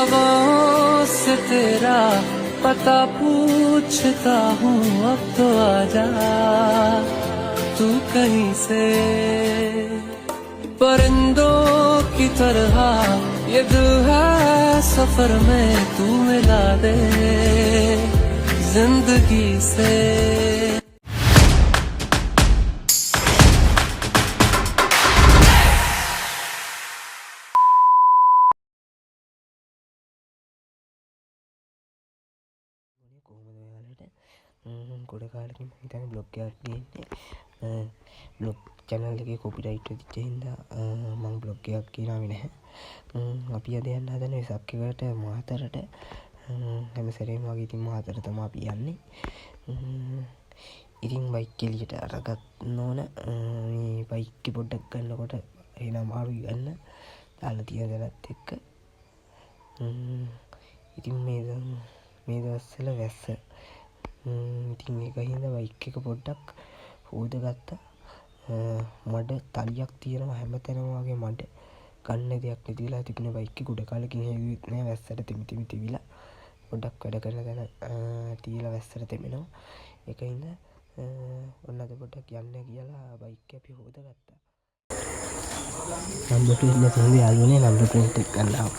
हवाओं से तेरा पता पूछता हूँ अब तो आजा तू कहीं से परिंदों की तरह ये दिल है सफर में तू मिला दे जिंदगी से ගොඩ කාලෙකින් මම හිතන්නේ බ්ලොග් එකක් ගේන්නේ බ්ලොග් channel එකේ copyright වෙච්ච හින්දා මම බ්ලොග් එකක් ගියාවේ නැහැ. අපි අද යන්න හදන්නේ වෙසක් එකට මාතරට. හැම සැරේම වගේ ඉතින් මාතර තමයි අපි යන්නේ. ඉතින් බයික් එළියට අරගන්න ඕන. මේ බයික් එක පොඩ්ඩක් ගන්නකොට එන අමාරුයි ගන්න. දාලා තියෙන දලත් එක්ක. ඉතින් මේ දවස්වල වැස්ස ඉතින් ඒකින්ද බයික් එක පොඩ්ඩක් හොදගත්තා. මඩ තලියක් තියෙනවා හැමතැනම වගේ මඩ ගන්න දෙයක් නැති වෙලා තිබුණේ බයික් එක ගොඩ කාලෙකින් හෙව්වෙත් නෑ වැස්සට තෙමි තිබිලා පොඩ්ඩක් වැඩ කරන තැන තියලා වැස්සට තෙමෙනවා. ඒකින්ද ඔන්න අද පොඩ්ඩක් යන්න කියලා බයික් එක අපි හොදගත්තා. නම්බර් ප්ලේට් නැතිව යාළුවනේ නම්බර් ප්ලේට් එක ගන්නවා.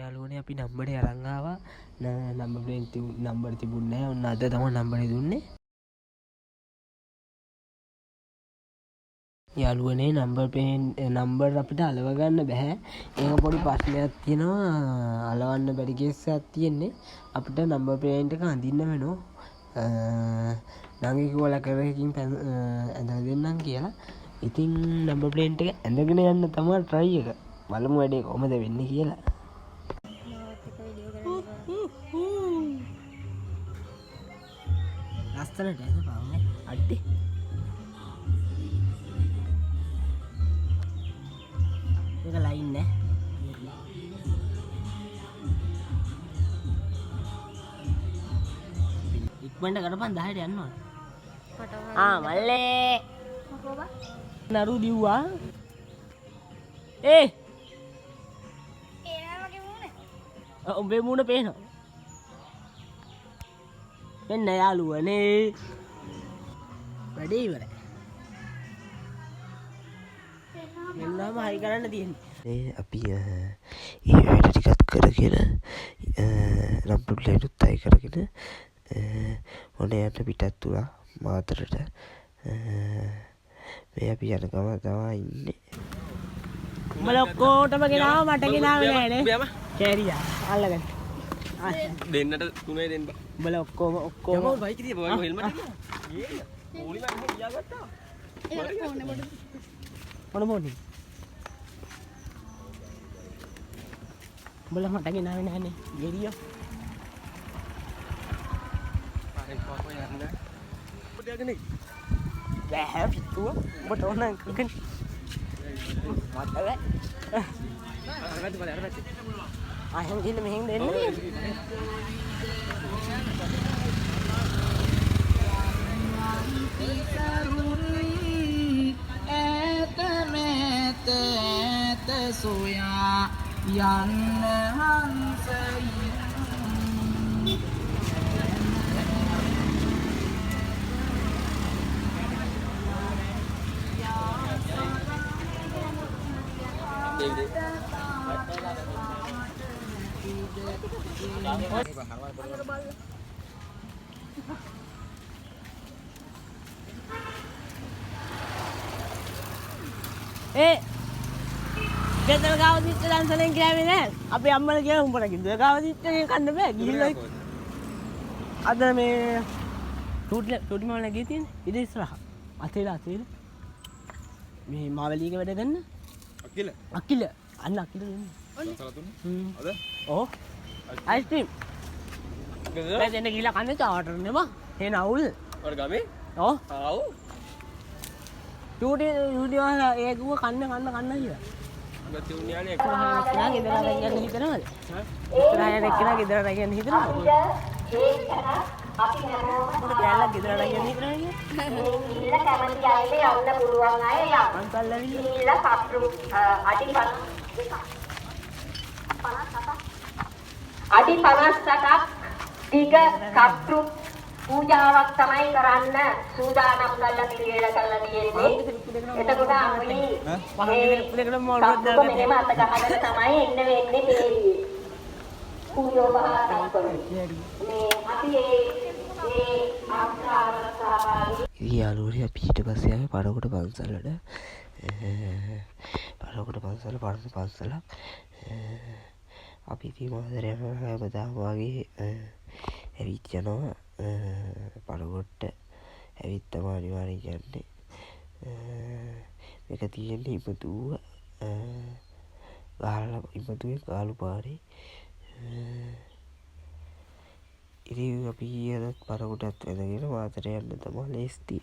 යාළුවනේ අපි නම්බරේ අරන් ආවා. නම්බර් ප්ලේට් නම්බර තිබුණේ නැහැ. ඔන්න අද තමයි නම්බරේ දුන්නේ. යාළුවනේ නම්බර අපිට අලව ගන්න බෑ. ඒක පොඩි ප්‍රශ්නයක් තියෙනවා. අලවන්න බැරි කේස් එකක් තියෙන්නේ. අපිට නම්බර් ප්ලේට් එක අඳින්න වෙනවා. නංගි කිව්වලා කරකින් ඇඳලා දෙන්නම් කියලා. ඉතින් නම්බර් ප්ලේට් එක ඇඳගෙන යන්න තමයි try එක. බලමු වැඩේ කොහොමද වෙන්නේ කියලා. ලස්සනට ඇද පාම අඩ්ඩි එක ලයින් නෑ ඉක්මනට කරපන් 10ට යන්න ඕන. මල්ලේ නරු දිව්වා උඹේ මූණ පේනවා. මෙන්න යාළුවනේ වැඩේ ඉවරයි. මෙන්නම හයි කරන්න තියෙන්නේ. අපි ඒ වැඩ ටිකත් කරගෙන නම්බර් ප්ලේට් උත් හයි කරගෙන ඔන්න යන්න පිටත් වුණා මාතරට. මේ අපි යන ගම තමයි ඉන්නේ. උඹලා ඔක්කොටම ගෙනාව මට ගෙනාවේ නෑනේ. කෑරියා අල්ලගන්න. දෙන්නට තුනේ දෙන්න බා. උඹලා ඔක්කොම යමෝ බයික් ඉතින් ඔය හෙල්මට් එක. පොලි මම ගියා ගත්තා. මොනේ. උඹලා මට ගෙනාවේ නෑනේ. ගෙරියෝ. පාරෙන් පාපෝ යන්න. පොඩි යන්නේ. බෑ පිටුව. උඹට ඕන කකන්. මට බෑ. අරකට. අහෙන් ගිහින් මෙහෙන් දෙන්නේ. සොයා යන්න හංසයින් ගෙදර ගාව සිට දන්සලෙන් ගෑවේ නෑ. අපේ අම්මලා කියලා උඹට ගෙදර ගාව සිට කන්න බෑ. ගිහිල්ලා අද මේ ටූටි මම නැගී තියෙන්නේ. ඉත ඉස්සරහ. අතේලා මේ මාවලියක වැඩ ගන්න. අකිල. අන්න අකිල දෙන්නේ. අද? ඔව්. අයිස්ක්‍රීම්. ගෙදර දෙන්න ගිහිල්ලා කන්නේ චාටර් නේ බා. එන අවුල්. ඔර ගමේ? ඔව්. ආව්. ටූටි වල ඒකුව කන්න කියලා. නැති උණියානේ ඉස්සරහා ගෙදර යන්න හිතනවද? ඉස්සරහා යන එක්කලා ගෙදර යන්න හිතනවද? අපි හැමෝම කැලලා ගෙදර අරන් යන්නේ ඉතනනේ. ඉල්ල කැමති අයට යන්න පුළුවන් අය යන්න. අන්කල් ඇවිල්ලා. ඉල්ල කප්රු අඩි 58ක් දිග කප්රු පූජාවක් තමයි කරන්න සූදානම් කරලා පිළිවෙල කරලා තියෙන්නේ. එතකොට අපි මෙහෙම අත ගහගෙන තමයි එන්න වෙන්නේ පිළිවියේ. පූජෝපහාරයක් කරන්නේ. මේ අපි ඒ ආස්ථාවරසාවාගේ යාළුවනේ අපි ඊට පස්සේ ආවේ පරකොට පන්සලට. පරකොට පන්සල පන්සලක්. අපි ඉතින් මාදරේ හැමදාම වගේ ඇවිත් යනවා. පරකොට්ට ඇවිත් තමයි අනිවාර්යෙන් යන්නේ. මේක තියෙන්නේ ඉමතුව ගහලා ඉමතුවේ කාලු පාරේ. ඉතින් අපි යන පරකොටත් වැදගෙන මාතර යන්න තමයි ලේස්ති.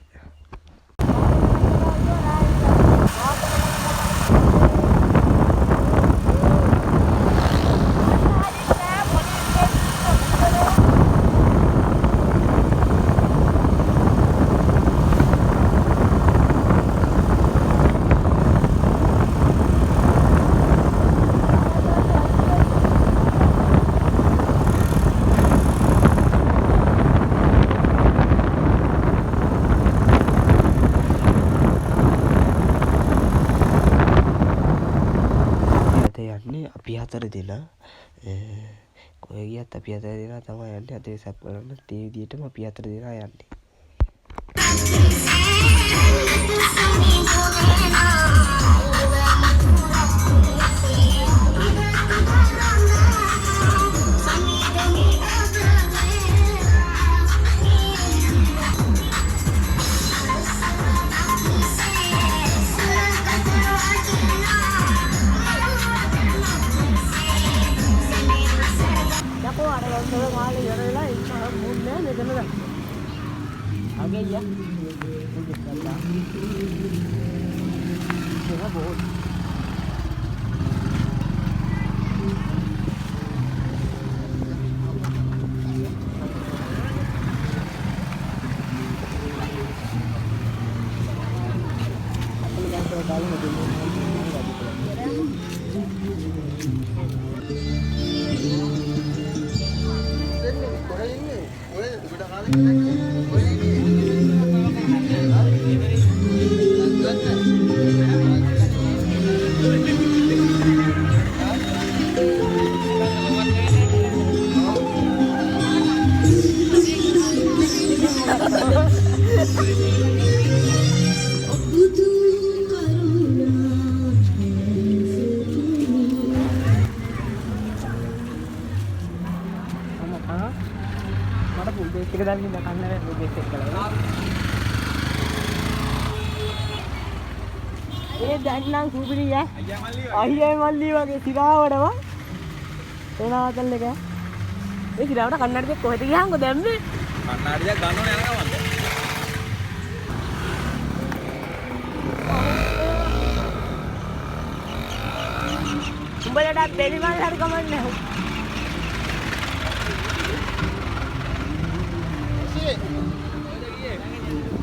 අපි හතර දෙනා කොහෙ ගියත් අපි හතර දෙනා තමයි යන්නේ. අද වෙසක් බලන්න ඒ විදිහටම අපි හතර දෙනා යන්නේ. දැන්නම් සූපිරිය අයියා මල්ලි වගේ සිරාවටම එනවාතල් එක ඒ සිරාවට කන්නඩි දෙක කොහෙද ගියාන්කෝ දැම්මේ කන්නාඩියක් ගන්න ඕනේ යනවා මන්ද උඹලට බෙලි මල් හරි කමන්නේ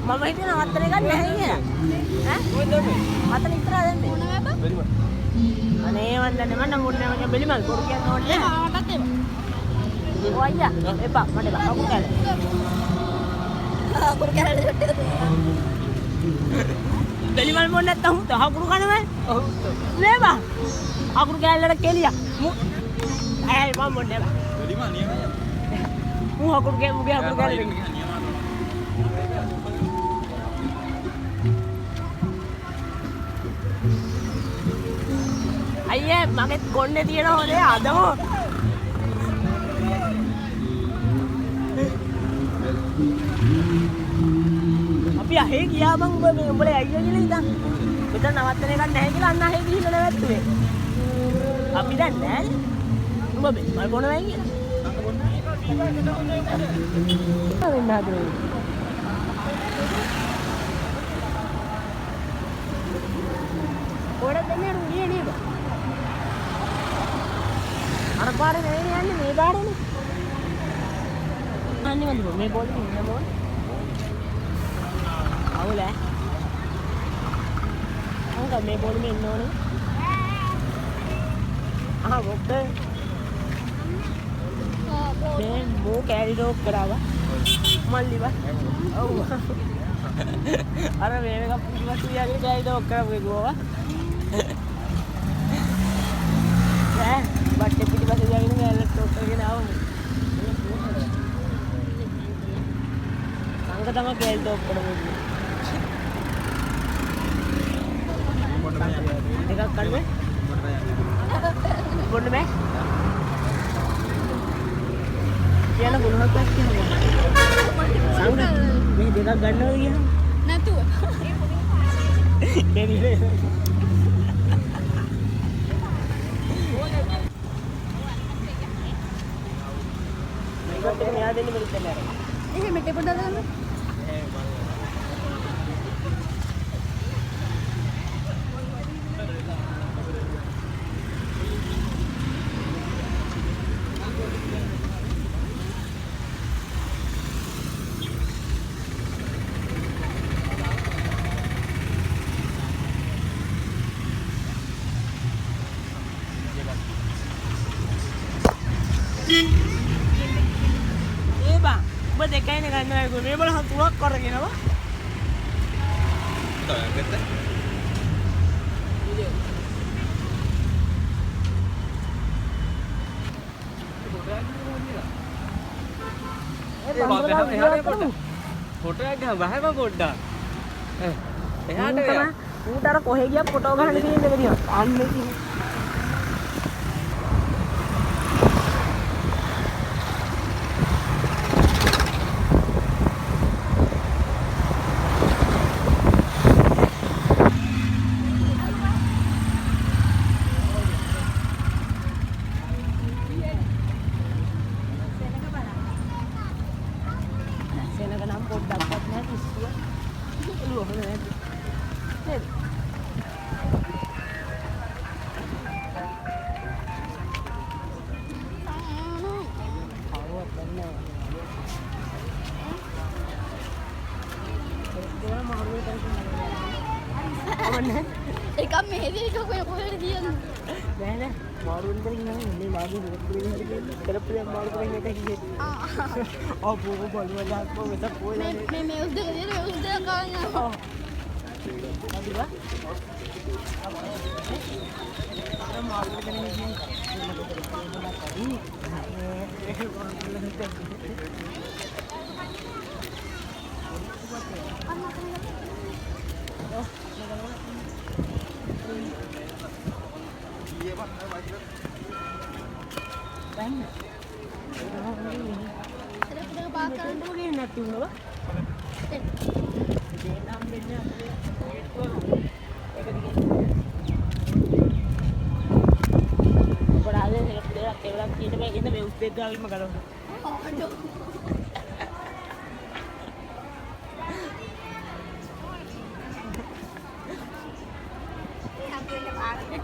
මම හිතන අතර එකක් නැහැ කියලා. ඈ? කොහෙද දෙන්නේ? අතන ඉතර දෙන්නේ. මොන වැබ? බෙලිමල්. අනේ වන්දනේ මම මොන්නේ මගේ බෙලිමල් කොරු කියන්න ඕනේ. ආවටත් එපා. ඔය අයියා එපා මට එපා. අකුරු කැල. අකුරු කැල. බෙලිමල් මොන්නේ නැත්තම් උත අකුරු කනවද? ඔව්. නේ බා. අකුරු කැලලට කෙලියක්. ඇයි මම මොන්නේ බා. බෙලිමල් නියමයි. මු අකුරු කැලේ අකුරු කැලේ. අයියේ මගෙත් කොන්නේ තියෙන හොදේ අදමු අපි අහේ ගියා බං උඹලා අයියා කියලා ඉතින් මෙතන නවත්තන එකක් නැහැ කියලා අන්න අහේ ගිහින් නැවැත්තුවේ අපි දැන් නැහැ උඹ මල් බොනවා කියලා වෙන්න හදන්නේ පොඩ දෙන්නේ රුණියේ නේද අර පාරේ නෙවෙයි යන්නේ මේ පාරේනේ යන්නේ මන්ද මේ බෝලේ ඉන්න මොන අවුල අංග මේ බෝලේ මේ ඉන්න ඕනේ මොකද මේ මෝ කැරි ඩොග් කරාවා මල්ලිවා ඔව් අර මේක පිටිපස්ස තියාගෙන කැරි ඩොග් කරපු ගෝවා බට්ටේ පිටිපස්ස තියාගෙන කැරි ඩොග් කරගෙන ආවම සංග තමයි කැරි ඩොග් කරපු දෙකක් ගන්න බොන්න බෑ කියලා මොනවද කියන්නේ සංග මේ දෙකක් ගන්නවා කියන නැතුව දෙන්නේ මේකට මෙයා දෙන්නේ මෙලිට නෑ එහෙම ටෙප දාගන්න දෙකයිනේ ගන්නවා ඒක මේ බල තුනක් කරගෙනවා ෆොටෝ එක ගහම බහම පොඩ්ඩක් එහාට ඌට අර කොහෙ ගියා ෆොටෝ ගන්න කියන එක දිහා අන්න ඉතින් එකක් මෙහෙදී එකක් ඔය කොහෙද කියන්නේ නෑ නෑ මාරුවෙන් දෙන්නේ නෑ මේ මාගේ මොකක්ද කියන්නේ කරපියක් මාරු කරගෙන එක කියේ ආ බෝ බලුවා දාපු මෙතන පොයි මේ උද්දක දින මේ උද්දක ගන්න අදිවා අර මාරු කරගෙන ඉන්නේ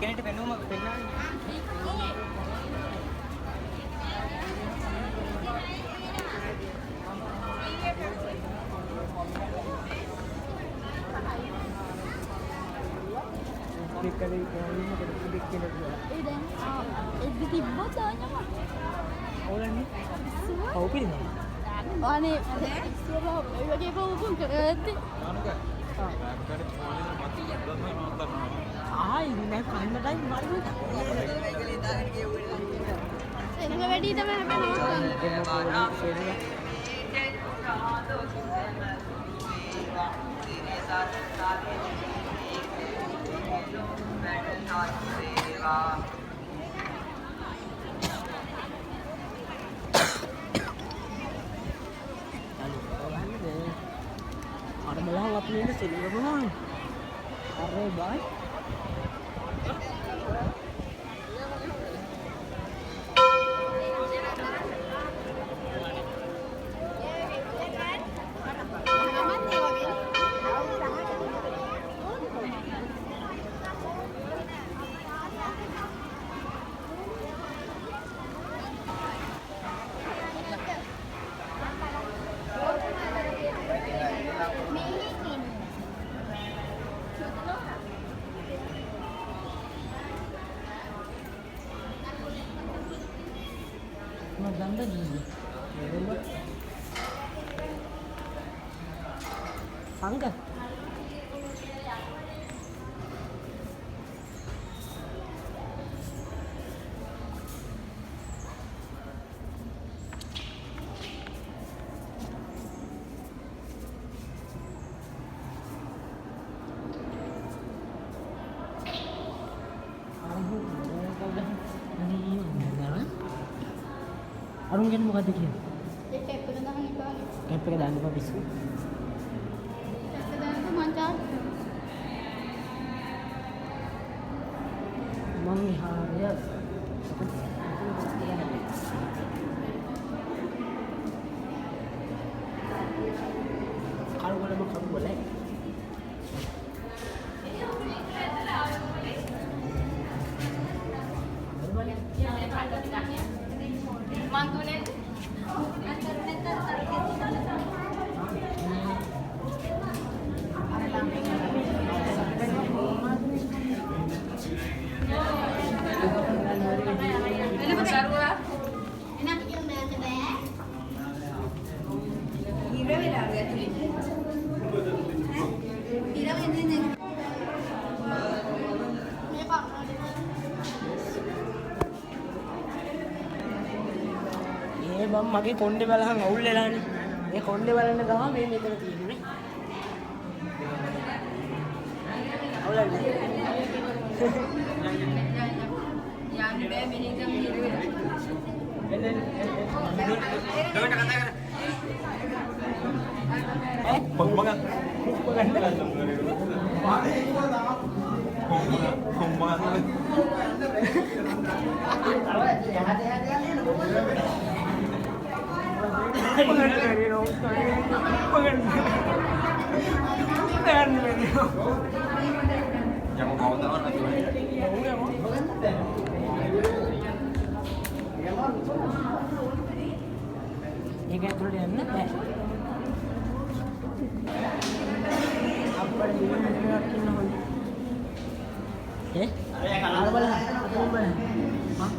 කෙනෙක්ට පෙනුම පෙන්නන්නේ දෙකේ ගාලින් දෙක කියලා ඒ දැන් එද්දි තිබ්බොත් ආන්නම ඕලන්නේ ඔව් පිළිම අනේ ඉස්සරහ ඒ වගේ පවුම් කරද්දි ඉන්නේ කන්න ටයිම් මාරුනේ එනක වැඩි තමයි අර මොලහක් අපි ඉන්නේ සෙල්ලම මොනවා අරේ බයි Fangga. Arung kan buka dikit. Dia kayak pegang ni kan. Kayak pakai dalam apa bisu? Pegang tu mancar. Mengharap. Kalau boleh makan boleh. බම් මගේ කොණ්ඩේ බලහන් අවුල් වෙලානේ. මේ කොණ්ඩේ බලන්න ගම මේ මෙතන තියෙන්නේ. අවුල් නැහැ. යන්න බෑ මෙහෙ ගම ඉරවෙලා. ඒක ඇතුළට යන්න බෑ. අප්පඩ දින මෙතනක් ඉන්න හොඳ. අර බලන්න. අතෙන් බලන්න. හා?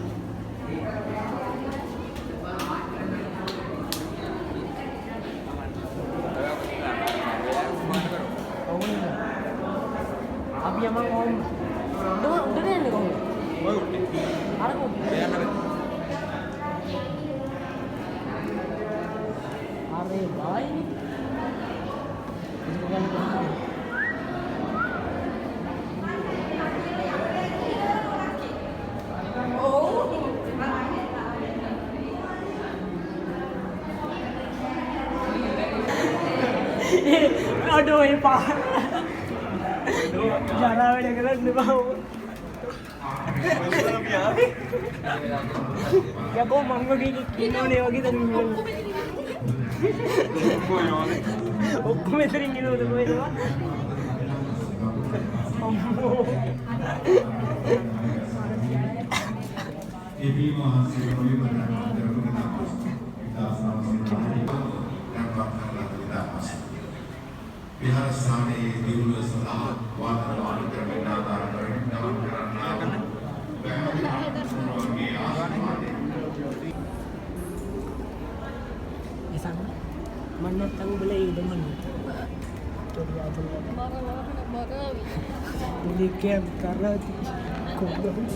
අපි යමන් ඕම්. උඩට යන්නේ කොහොමද? ඔය උඩට. අර කොහොමද? अरे भाई aduh ini pak jarang ada keren di bawah ya kok mangga gini nih lagi tadi ඔක්කොම එතරින් එනවද කොහෙද? අම්මෝ. ඒ මහන්සිය කොලිමන විහාරස්ථානයේ දියුණුව සඳහා වාතාවරණ ක්‍රමයෙන් ආදාන කරමින් ගමන් කරන්නා වන බැහැදර්ශනයේ ආශාවාදී mana tahu boleh itu mana? Coba aja. Marah. Beli game karena kodok mana?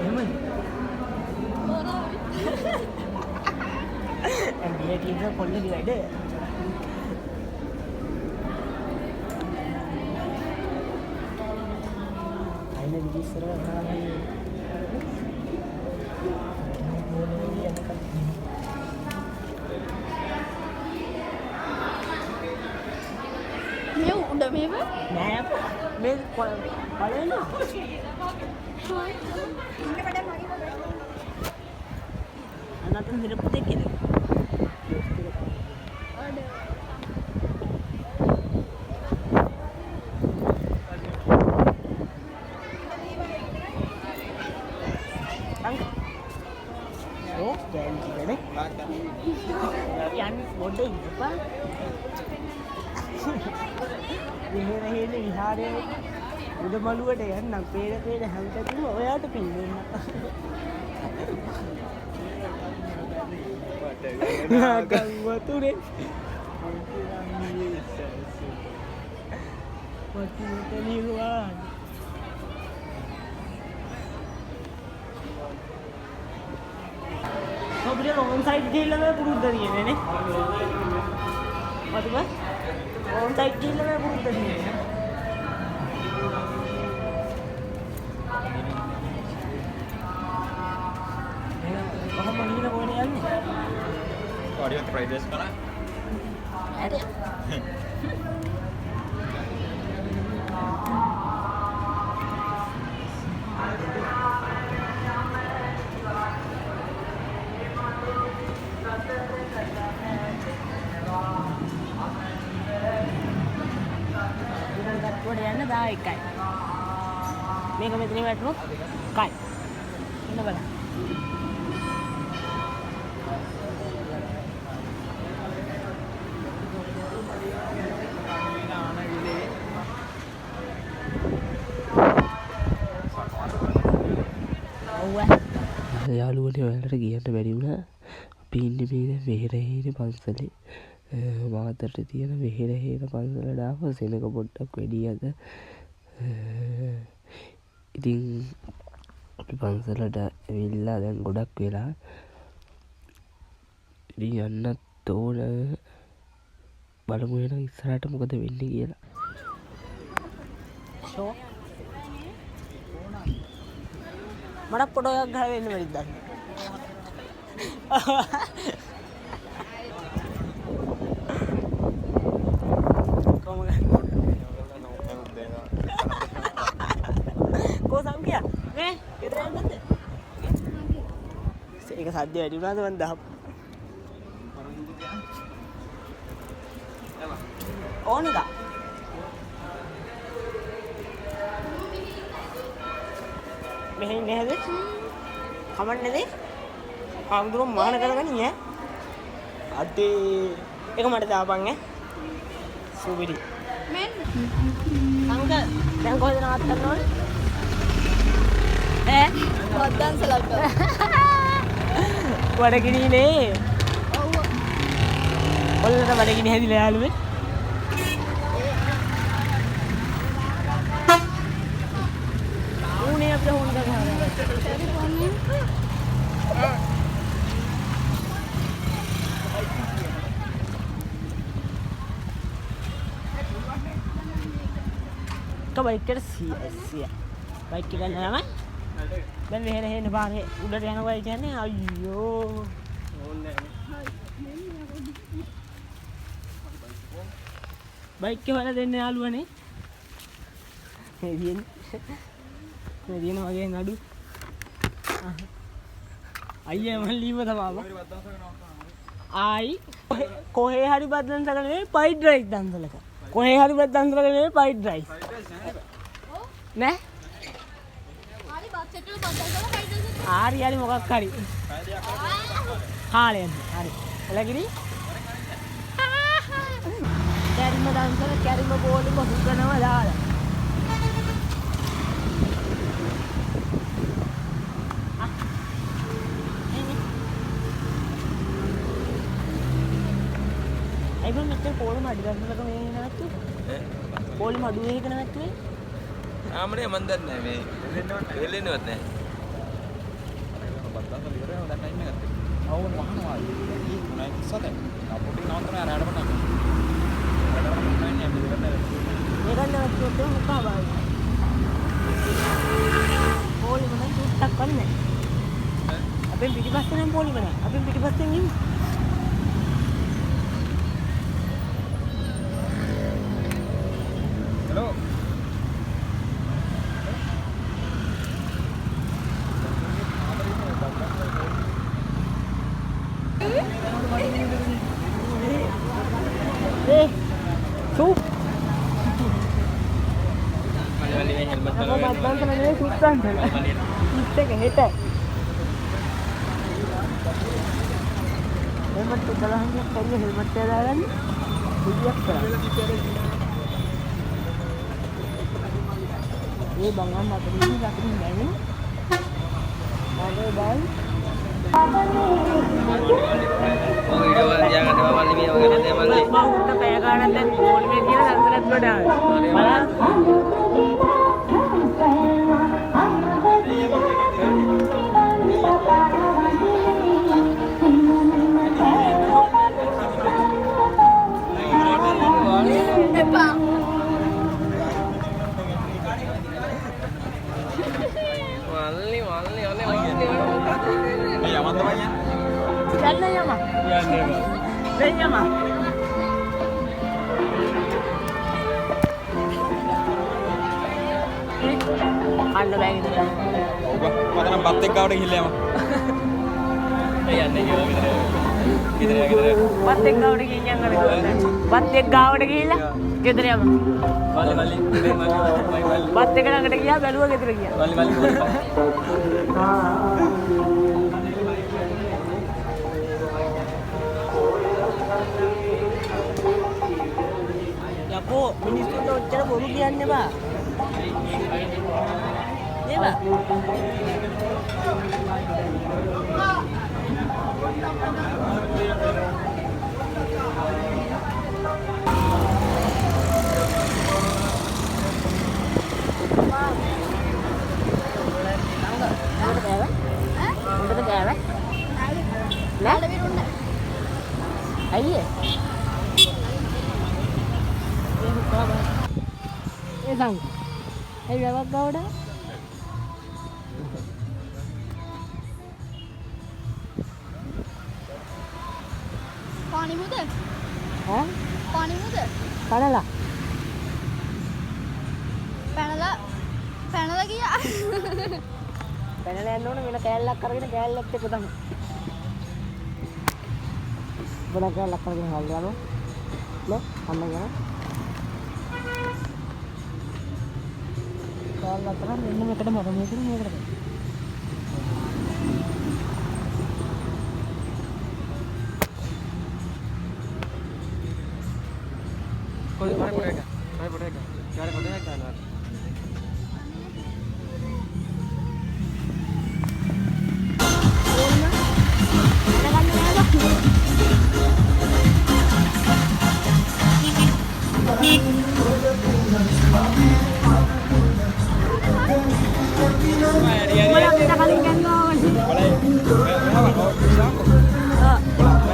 Emang? Marah. Dia kira kolej dia ada. Aina di server lagi. Meu udah meva? Naya apa? Mel kalau ini? Anak tu hidup putih gitu. Ada. Oh, jangan juga deh. Yang bodoh apa? Ini hari ini hari උඩ මළුවට යන්නම් පේන හැමතැනම ඔයාට පින් දෙන්න. නාගම් වතුරේ වතුරට නිර්වාණ. ඔබට ඕන් සයිඩ් ගිහිල්ලා මේ පුරුද්ද තියෙන්නේ නේ. මොකද ඕන් සයිඩ් ගිහිල්ලා මේ පුරුද්ද තියෙන්නේ. කොහොම නිවිල කොහේ යන්නේ? ඔඩියෝ ෆ්‍රයිඩ් රයිස් කරා. ඇයි? යන්න දා එකයි. මේක මෙතනින් වැටුණොත් කයි. එන්න බලන්න. යාළුවනේ ඔයාලට කියන්න බැරි වුණා. අපි ඉන්නේ මේ වෙහෙරහේන පන්සලේ. මාතරට තියෙන වෙහෙරහේන පන්සලට ආව සෙනඟ පොඩ්ඩක් වැඩි අද. ඉතින් අපි පන්සලට ඇවිල්ලා දැන් ගොඩක් වෙලා. ඉතින් යන්නත් ඕන. බලමු එහෙනම් ඉස්සරහට මොකද වෙන්නේ කියලා. ෂෝ මට ෆොටෝ එකක් ගහලා වෙන්න බැරිද දැන්? කොහොමද ගියා නේ? ගෙදර යන්නද? ඒක සද්ද වැඩි වුණාද මන් දහප්. ඕනද? මෙහෙන් නේද? කමන්නේ නේද? ආම්දුරම මාන කරගනි ඈ. අඩේ ඒක මට දාපන් ඈ. සුබිරි. මෙන්න. අංකල් දැන් කොහෙද නවත්තන්න ඕනේ? ඈ වද්දන් සලක්ක. වඩගිනිනේ. ඔව්. ඔල්ලට වඩගිනි හැදිලා යාළුවේ. ඌනේ අපිට හොඳ ගහනවා. බයික් එකට 100 බයික් එක ගන්න ළමයි දැන් මෙහෙර හේන පාරේ උඩට යනවා කියන්නේ අයියෝ ඕනේ බයික් එක වල දෙන්න යාළුවනේ මේ දින වගේ නඩු අයියා මම ලීව තමයි ආයි කොහේ හරි බද්දන් සරලනේ පයිඩ් රයිස් දන්සලක කොහේ හරි බද්දන් සරලනේ පයිඩ් රයිස් නෑ හරි බස් එකේ බද්දන් කරලා කයිද? හරි මොකක් හරි කාලේ හරි එළගිරි කැරිම දන්සල කැරිම බෝලෙම හුගනවා දාලා අයිබන් මෙච්චර පොළොම අඩි ගන්නලක මේ නැත්තු පොළොම අඩුවේ එක නැත්තුවේ ආමනේ මන් දන්නේ මේ වෙලෙන්නවත් නැහැ. අවුන් වහනවා ඊ මොනයි කිස්සද? අපොටින් නවත්තන අර හැඩ පටන් මේකෙන් නැත්තුත් මුකා බායි පොළොම නම් තුට්ටක් වන්නේ අපෙන් පිටිපස්සේ නම් පොළොම නැහැ අපෙන් පිටිපස්සෙන් ඉන්නේ හෙලෝ සුප් මලවලි හෙල්මට් මම බද්දන් කරන්නේ සුප් ගන්න ඉත් එක හෙට හෙල්මට් එක ගලහන් කරන්නේ හෙල්මට් එක දාගන්න කුඩියක් කරා ඒ බංගම් අතරින් ලකුණු දැනෙන. ආවේ බයි. ඔය වීඩියෝ වල තියාගන්න මම මල්ලි මේ වගේ නේද මල්ලි. මම උන්ට පැය ගානක් දැන් පොලිමේ කියලා සංසලත් වලට ආවේ. බලන්න. එපා. මල්ලි ඔනේ මේ යමන්ද බයියා යන්න යම. යන්නේ බා. දැන් යම. කන්න බෑ නේද? ඔව් මතනම් බත් එක්ක ආවට ගිහිල්ලා යම යන්නේ කියලා ගෙදර. බත් එක්ක ගාවට ගිහින් යන්න බත් එක්ක ගාවට ගිහිල්ලා ගෙදර යම. මල්ලි බත් එක ළඟට ගියා බැලුවා ගෙදර ගියා. මල්ලි යකෝ මිනිස්සුන්ට ඔච්චර බොරු කියන්න එපා. නේද? අයියේ ඒ සංග ඒ වැවක් ගාවඩ पानी मुदे ඈ पानी मुदे කනලා පැනලා ගියා පැනලා යන්න ඕන වෙන කෑල්ලක් අරගෙන කෑල්ලත් එක්ක තමයි බොන කෑල්ලක් අරගෙන හල්ල යනවා නේ අන්න යනවා කෑල්ල අතර මෙන්න මෙතන මම මේකට කොයි පොඩේක යාර පොඩේක ගන්නවා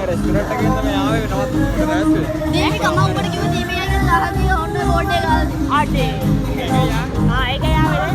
රෙස්ටොරන්ට් එකේ ඉඳන් මේ ආවේ නවත් රැස්සේ දේවි කම උඹට කිව්ව දීපේ යගෙන දාහදී ඔන්න රෝඩ් එක ගාලා ආටේ ඒක යාවේ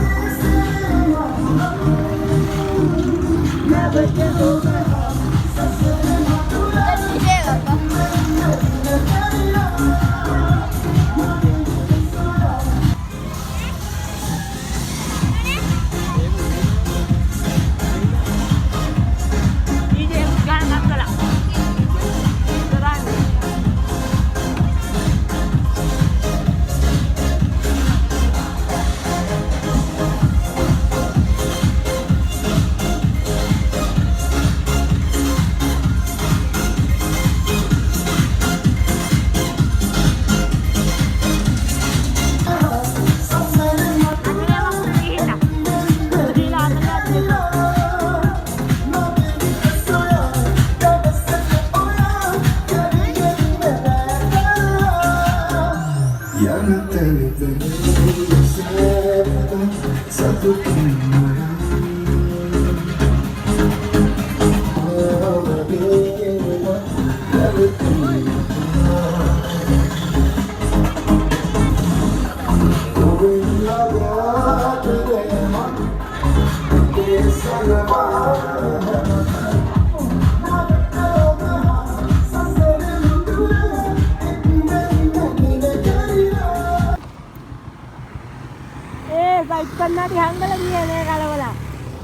ඉක්කන්නට හංගල ගියේ නේ කලවල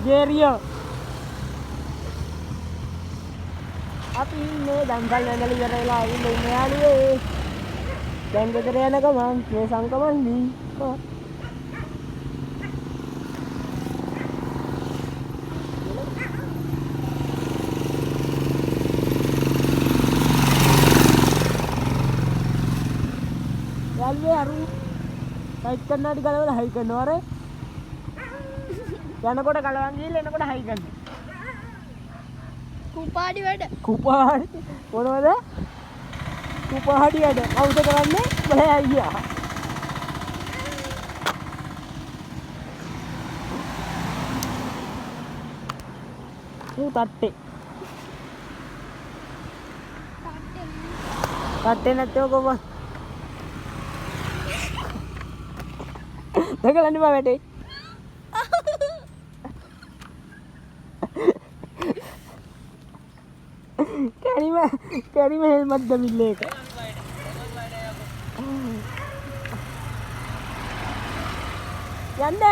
ජේරියෝ අපි ඉන්නේ දන්සල් වැඳලා ඉවර වෙලා ආවිල්ලා ඉන්නේ යාළුවෝ දැන් ගෙදර යන ගමන් මේ සංකමන්දී යාළුවෝ අරු ඉක්කන්නට ගලවලා හයි කරනවා යනකොට කලවම් ගිහිල්ලා එනකොට හයි ගන්න. කුපාඩි වැඩ. කුපාඩි මොනවද? කුපාඩි වැඩ. කවුද කරන්නේ? බලය අයියා. තට්ටේ. තට්ටේ නැත්තේ කොහොමද? දකලන්නේ මම වැටේ. කැරිම හෙල්මත් දමිල්ල එක. යන්න